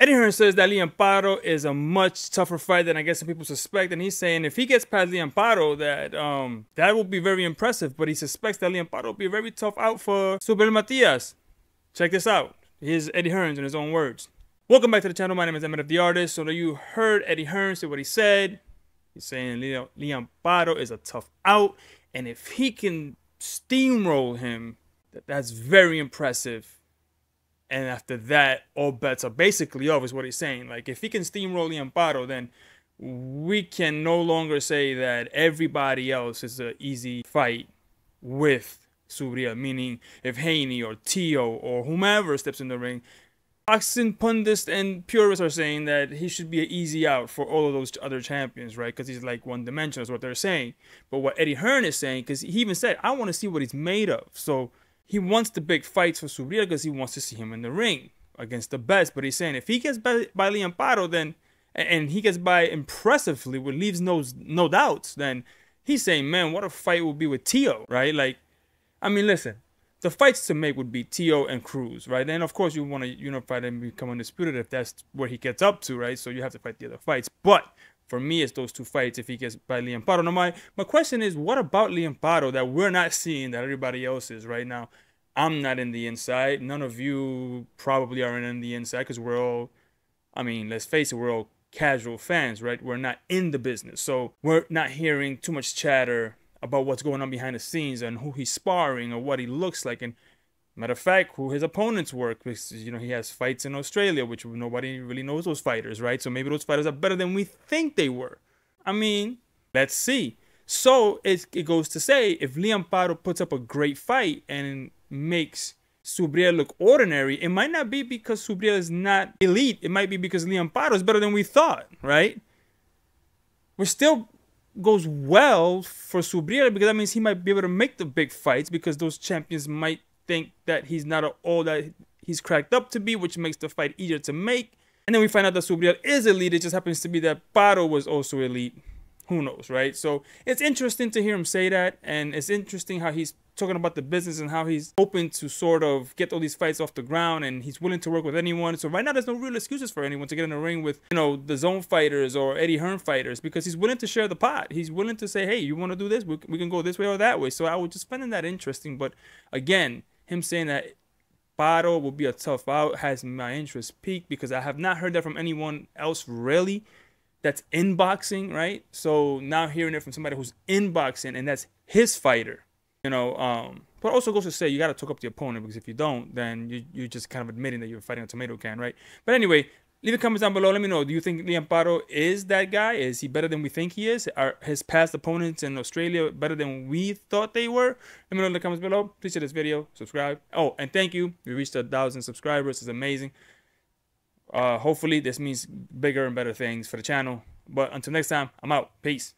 Eddie Hearn says that Liam Paro is a much tougher fight than I guess some people suspect, and he's saying if he gets past Liam Paro, that will be very impressive. But he suspects that Liam Paro will be a very tough out for SUBRIEL. Check this out. Here's Eddie Hearn in his own words. Welcome back to the channel. My name is Emmett the Artist. So you heard Eddie Hearn say what he said. He's saying Liam Paro is a tough out, and if he can steamroll him, that's very impressive. And after that, all bets are basically off, is what he's saying. Like, if he can steamroll Liam Paro, then we can no longer say that everybody else is an easy fight with Subriel. Meaning, if Haney or Tio or whomever steps in the ring, boxing pundits and purists are saying that he should be an easy out for all of those other champions, right? Because he's like one-dimensional is what they're saying. But what Eddie Hearn is saying, because he even said, I want to see what he's made of. So he wants the big fights for Subriel because he wants to see him in the ring against the best. But he's saying if he gets by Liam Paro, then, and he gets by impressively, which leaves no doubts, then he's saying, man, what a fight will be with Tio, right? Like, I mean, listen, the fights to make would be Tio and Cruz, right? And of course, you want to unify them and become undisputed if that's where he gets up to, right? So you have to fight the other fights. But for me, it's those two fights if he gets by Liam Paro. Now, my question is, what about Liam Paro that we're not seeing that everybody else is right now? I'm not in the inside. None of you probably are in the inside because we're all, I mean, let's face it, we're all casual fans, right? We're not in the business. So we're not hearing too much chatter about what's going on behind the scenes and who he's sparring or what he looks like. And matter of fact, who his opponents work, because, he has fights in Australia, which nobody really knows those fighters, right? So maybe those fighters are better than we think they were. I mean, let's see. So it goes to say, if Liam Paro puts up a great fight and makes Subriel look ordinary, it might not be because Subriel is not elite. It might be because Liam Paro is better than we thought, right? Which still goes well for Subriel because that means he might be able to make the big fights because those champions might think that he's not all that he's cracked up to be, which makes the fight easier to make. And then we find out that Subriel is elite. It just happens to be that Paro was also elite. Who knows, right? So it's interesting to hear him say that, and it's interesting how he's talking about the business and how he's open to sort of get all these fights off the ground, and he's willing to work with anyone. So right now there's no real excuses for anyone to get in the ring with, the Zone fighters or Eddie Hearn fighters, because he's willing to share the pot. He's willing to say, hey, you want to do this? We can go this way or that way. So I was just finding that interesting. But again, him saying that Paro will be a tough out has my interest peaked because I have not heard that from anyone else really that's in boxing, right? So now hearing it from somebody who's in boxing and that's his fighter, but also goes to say you got to talk up the opponent, because if you don't, then you're just kind of admitting that you're fighting a tomato can, right? But anyway, leave a comments down below. Let me know. Do you think Liam Paro is that guy? Is he better than we think he is? Are his past opponents in Australia better than we thought they were? Let me know in the comments below. Please share this video, subscribe. Oh, and thank you. We reached 1,000 subscribers. It's amazing. Hopefully this means bigger and better things for the channel. But until next time, I'm out. Peace.